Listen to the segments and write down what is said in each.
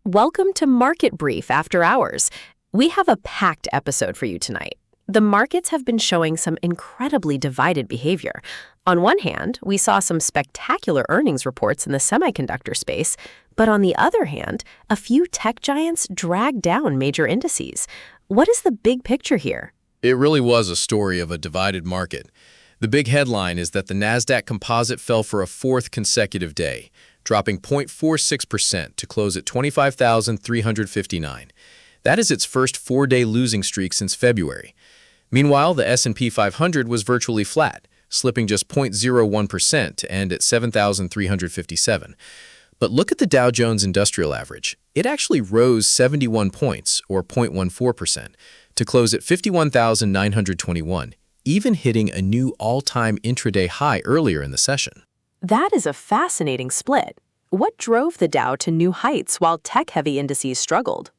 Welcome to Market Brief After Hours. We have a packed episode for you tonight. The markets have been showing some incredibly divided behavior. On one hand, we saw some spectacular earnings reports in the semiconductor space, but on the other hand, a few tech giants dragged down major indices. What is the big picture here? It really was a story of a divided market. The big headline is that the Nasdaq Composite fell for a fourth consecutive day, dropping 0.46% to close at 25,359. That is its first four-day losing streak since February. Meanwhile, the S&P 500 was virtually flat, slipping just 0.01% to end at 7,357. But look at the Dow Jones Industrial Average. It actually rose 71 points, or 0.14%, to close at 51,921, even hitting a new all-time intraday high earlier in the session. That is a fascinating split. What drove the Dow to new heights while tech-heavy indices struggled?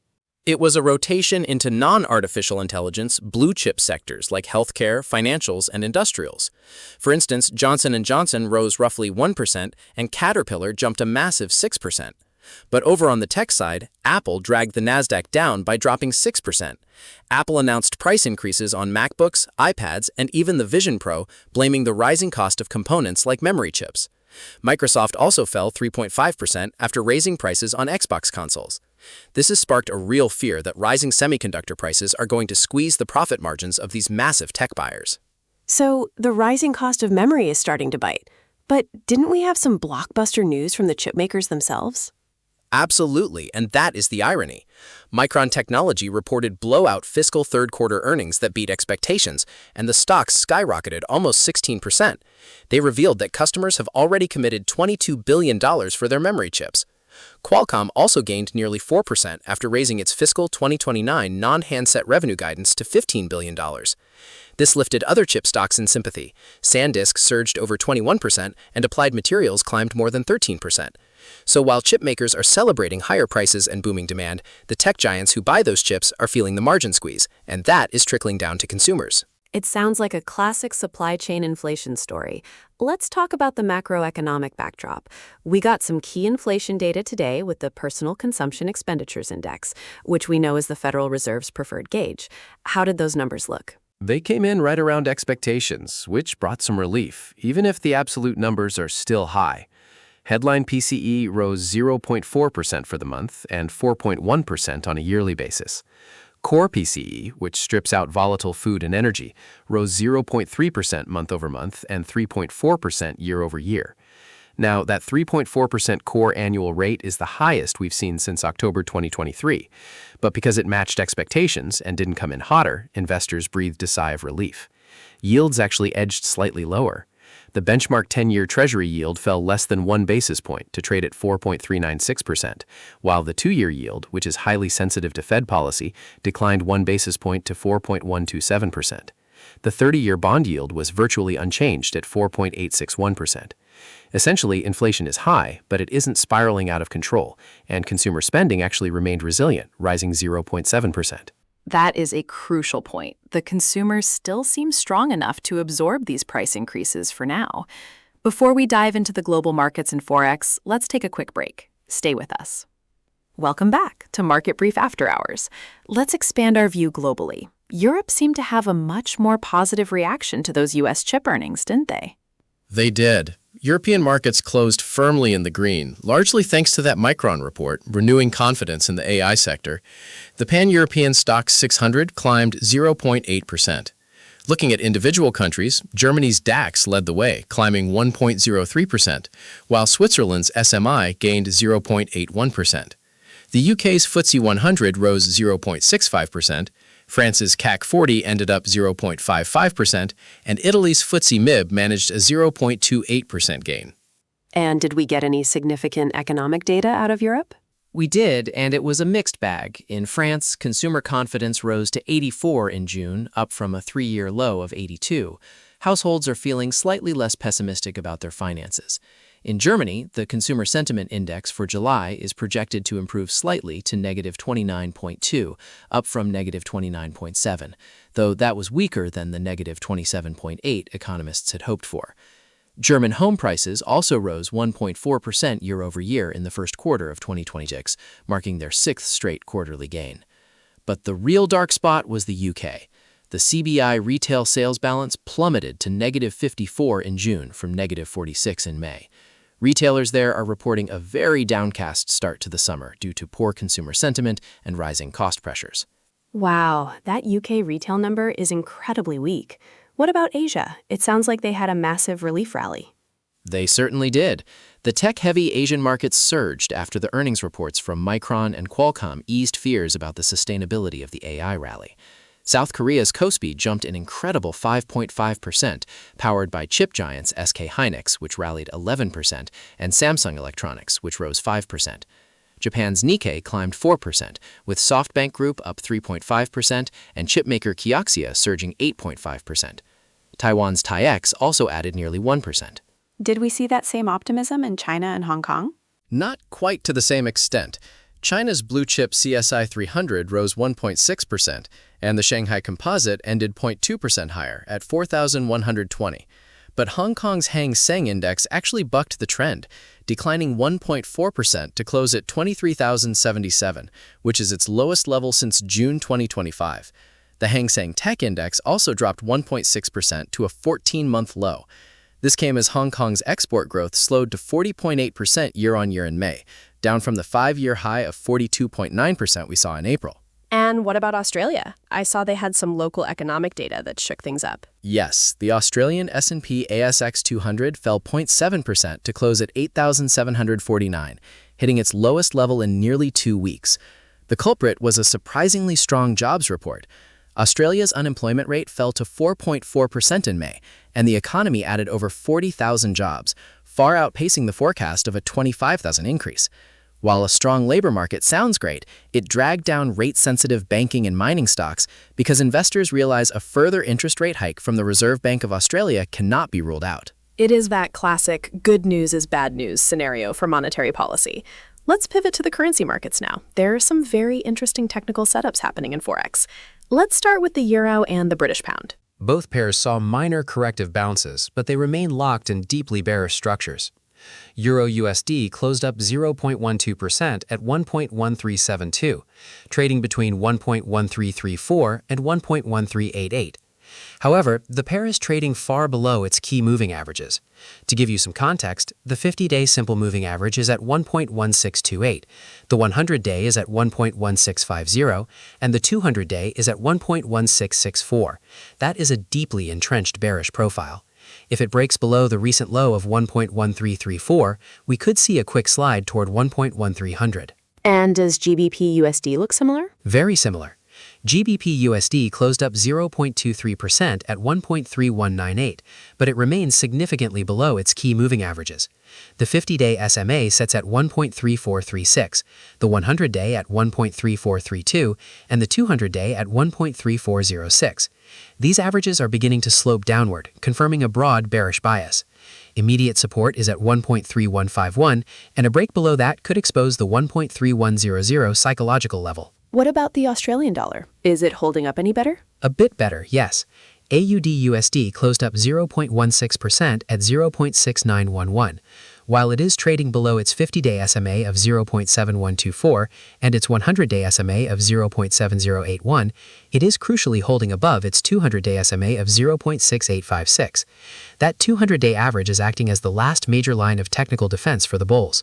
It was a rotation into non-artificial intelligence blue-chip sectors like healthcare, financials, and industrials. For instance, Johnson & Johnson rose roughly 1% and Caterpillar jumped a massive 6%. But over on the tech side, Apple dragged the Nasdaq down by dropping 6%. Apple announced price increases on MacBooks, iPads, and even the Vision Pro, blaming the rising cost of components like memory chips. Microsoft also fell 3.5% after raising prices on Xbox consoles. This has sparked a real fear that rising semiconductor prices are going to squeeze the profit margins of these massive tech buyers. So, the rising cost of memory is starting to bite. But didn't we have some blockbuster news from the chipmakers themselves? Absolutely, and that is the irony. Micron Technology reported blowout fiscal third-quarter earnings that beat expectations, and the stocks skyrocketed almost 16%. They revealed that customers have already committed $22 billion for their memory chips. Qualcomm also gained nearly 4% after raising its fiscal 2029 non-handset revenue guidance to $15 billion. This lifted other chip stocks in sympathy. SanDisk surged over 21%, and Applied Materials climbed more than 13%. So while chip makers are celebrating higher prices and booming demand, the tech giants who buy those chips are feeling the margin squeeze, and that is trickling down to consumers. It sounds like a classic supply chain inflation story. Let's talk about the macroeconomic backdrop. We got some key inflation data today with the Personal Consumption Expenditures Index, which we know is the Federal Reserve's preferred gauge. How did those numbers look? They came in right around expectations, which brought some relief, even if the absolute numbers are still high. Headline PCE rose 0.4% for the month and 4.1% on a yearly basis. Core PCE, which strips out volatile food and energy, rose 0.3% month-over-month and 3.4% year-over-year. Now, that 3.4% core annual rate is the highest we've seen since October 2023. But because it matched expectations and didn't come in hotter, investors breathed a sigh of relief. Yields actually edged slightly lower. The benchmark 10-year Treasury yield fell less than 1 basis point to trade at 4.396%, while the 2-year yield, which is highly sensitive to Fed policy, declined 1 basis point to 4.127%. The 30-year bond yield was virtually unchanged at 4.861%. Essentially, inflation is high, but it isn't spiraling out of control, and consumer spending actually remained resilient, rising 0.7%. That is a crucial point. The consumers still seem strong enough to absorb these price increases for now. Before we dive into the global markets and Forex, let's take a quick break. Stay with us. Welcome back to Market Brief After Hours. Let's expand our view globally. Europe seemed to have a much more positive reaction to those U.S. chip earnings, didn't they? They did. European markets closed firmly in the green, largely thanks to that Micron report, renewing confidence in the AI sector. The pan-European Stoxx 600 climbed 0.8%. Looking at individual countries, Germany's DAX led the way, climbing 1.03%, while Switzerland's SMI gained 0.81%. The UK's FTSE 100 rose 0.65%, France's CAC 40 ended up 0.55%, and Italy's FTSE MIB managed a 0.28% gain. And did we get any significant economic data out of Europe? We did, and it was a mixed bag. In France, consumer confidence rose to 84 in June, up from a 3-year low of 82. Households are feeling slightly less pessimistic about their finances. In Germany, the Consumer Sentiment Index for July is projected to improve slightly to negative 29.2, up from negative 29.7, though that was weaker than the negative 27.8 economists had hoped for. German home prices also rose 1.4% year-over-year in the first quarter of 2026, marking their sixth straight quarterly gain. But the real dark spot was the UK. The CBI retail sales balance plummeted to -54 in June from -46 in May. Retailers there are reporting a very downcast start to the summer due to poor consumer sentiment and rising cost pressures. Wow, that UK retail number is incredibly weak. What about Asia? It sounds like they had a massive relief rally. They certainly did. The tech-heavy Asian markets surged after the earnings reports from Micron and Qualcomm eased fears about the sustainability of the AI rally. South Korea's Kospi jumped an incredible 5.5%, powered by chip giants SK Hynix, which rallied 11%, and Samsung Electronics, which rose 5%. Japan's Nikkei climbed 4%, with SoftBank Group up 3.5% and chipmaker Kioxia surging 8.5%. Taiwan's TAIEX also added nearly 1%. Did we see that same optimism in China and Hong Kong? Not quite to the same extent. China's blue-chip CSI 300 rose 1.6%, and the Shanghai Composite ended 0.2% higher at 4,120. But Hong Kong's Hang Seng index actually bucked the trend, declining 1.4% to close at 23,077, which is its lowest level since June 2025. The Hang Seng Tech Index also dropped 1.6% to a 14-month low. This came as Hong Kong's export growth slowed to 40.8% year-on-year in May, down from the 5-year high of 42.9% we saw in April. And what about Australia? I saw they had some local economic data that shook things up. Yes, the Australian S&P ASX 200 fell 0.7% to close at 8,749, hitting its lowest level in nearly 2 weeks. The culprit was a surprisingly strong jobs report. Australia's unemployment rate fell to 4.4% in May, and the economy added over 40,000 jobs, far outpacing the forecast of a 25,000 increase. While a strong labor market sounds great, it dragged down rate-sensitive banking and mining stocks because investors realize a further interest rate hike from the Reserve Bank of Australia cannot be ruled out. It is that classic good news is bad news scenario for monetary policy. Let's pivot to the currency markets now. There are some very interesting technical setups happening in Forex. Let's start with the euro and the British pound. Both pairs saw minor corrective bounces, but they remain locked in deeply bearish structures. Euro USD closed up 0.12% at 1.1372, trading between 1.1334 and 1.1388. However, the pair is trading far below its key moving averages. To give you some context, the 50-day simple moving average is at 1.1628, the 100-day is at 1.1650, and the 200-day is at 1.1664. That is a deeply entrenched bearish profile. If it breaks below the recent low of 1.1334, we could see a quick slide toward 1.1300. And does GBP USD look similar? Very similar. GBP USD closed up 0.23% at 1.3198, but it remains significantly below its key moving averages. The 50-day SMA sets at 1.3436, the 100-day at 1.3432, and the 200-day at 1.3406. These averages are beginning to slope downward, confirming a broad bearish bias. Immediate support is at 1.3151, and a break below that could expose the 1.3100 psychological level. What about the Australian dollar? Is it holding up any better? A bit better, yes. AUD-USD closed up 0.16% at 0.6911. While it is trading below its 50-day SMA of 0.7124 and its 100-day SMA of 0.7081, it is crucially holding above its 200-day SMA of 0.6856. That 200-day average is acting as the last major line of technical defense for the bulls.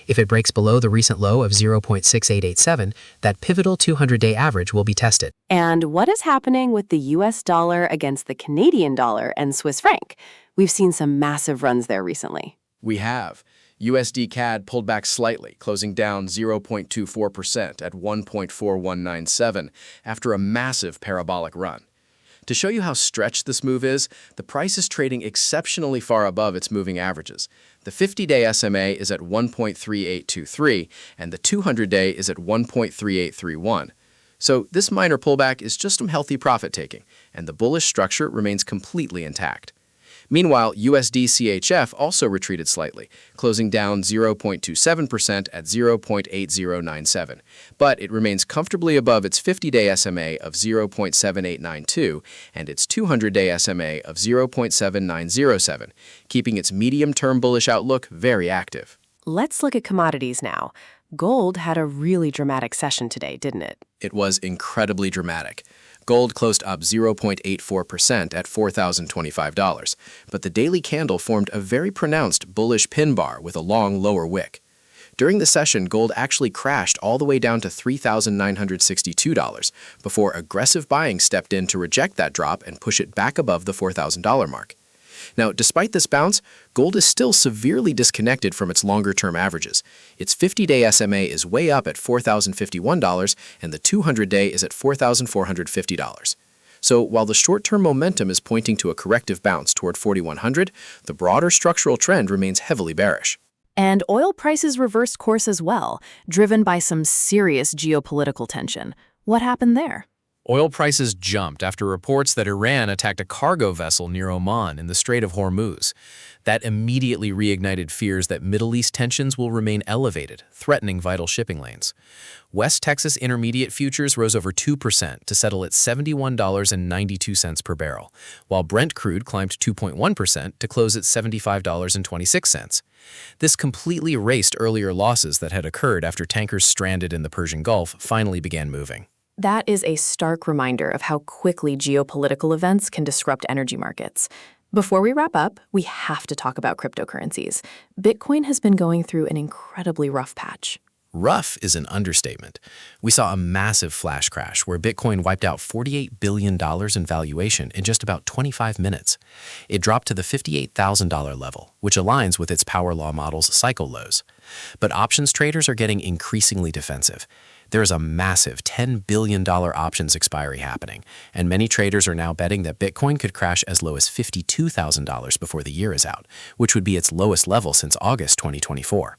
If it breaks below the recent low of 0.6887, that pivotal 200-day average will be tested. And what is happening with the US dollar against the Canadian dollar and Swiss franc? We've seen some massive runs there recently. We have. USD CAD pulled back slightly, closing down 0.24% at 1.4197 after a massive parabolic run. To show you how stretched this move is, the price is trading exceptionally far above its moving averages. The 50-day SMA is at 1.3823, and the 200-day is at 1.3831. So this minor pullback is just some healthy profit-taking, and the bullish structure remains completely intact. Meanwhile, USD CHF also retreated slightly, closing down 0.27% at 0.8097, but it remains comfortably above its 50-day SMA of 0.7892 and its 200-day SMA of 0.7907, keeping its medium-term bullish outlook very active. Let's look at commodities now. Gold had a really dramatic session today, didn't it? It was incredibly dramatic. Gold closed up 0.84% at $4,025, but the daily candle formed a very pronounced bullish pin bar with a long lower wick. During the session, gold actually crashed all the way down to $3,962 before aggressive buying stepped in to reject that drop and push it back above the $4,000 mark. Now, despite this bounce, gold is still severely disconnected from its longer-term averages. Its 50-day SMA is way up at $4,051, and the 200-day is at $4,450. So while the short-term momentum is pointing to a corrective bounce toward 4,100, the broader structural trend remains heavily bearish. And oil prices reversed course as well, driven by some serious geopolitical tension. What happened there? Oil prices jumped after reports that Iran attacked a cargo vessel near Oman in the Strait of Hormuz. That immediately reignited fears that Middle East tensions will remain elevated, threatening vital shipping lanes. West Texas Intermediate futures rose over 2% to settle at $71.92 per barrel, while Brent crude climbed 2.1% to close at $75.26. This completely erased earlier losses that had occurred after tankers stranded in the Persian Gulf finally began moving. That is a stark reminder of how quickly geopolitical events can disrupt energy markets. Before we wrap up, we have to talk about cryptocurrencies. Bitcoin has been going through an incredibly rough patch. Rough is an understatement. We saw a massive flash crash where Bitcoin wiped out $48 billion in valuation in just about 25 minutes. It dropped to the $58,000 level, which aligns with its power law model's cycle lows. But options traders are getting increasingly defensive. There is a massive $10 billion options expiry happening, and many traders are now betting that Bitcoin could crash as low as $52,000 before the year is out, which would be its lowest level since August 2024.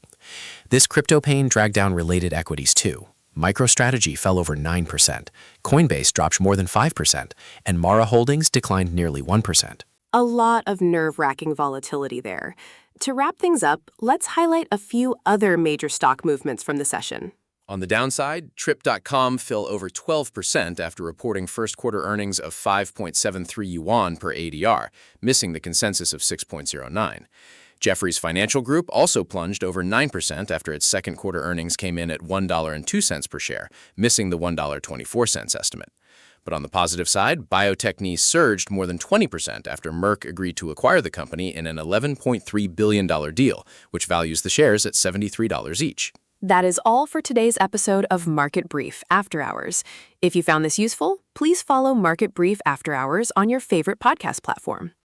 This crypto pain dragged down related equities too. MicroStrategy fell over 9%, Coinbase dropped more than 5%, and Mara Holdings declined nearly 1%. A lot of nerve-wracking volatility there. To wrap things up, let's highlight a few other major stock movements from the session. On the downside, Trip.com fell over 12% after reporting first-quarter earnings of 5.73 yuan per ADR, missing the consensus of 6.09. Jefferies Financial Group also plunged over 9% after its second-quarter earnings came in at $1.02 per share, missing the $1.24 estimate. But on the positive side, Biotech surged more than 20% after Merck agreed to acquire the company in an $11.3 billion deal, which values the shares at $73 each. That is all for today's episode of Market Brief After Hours. If you found this useful, please follow Market Brief After Hours on your favorite podcast platform.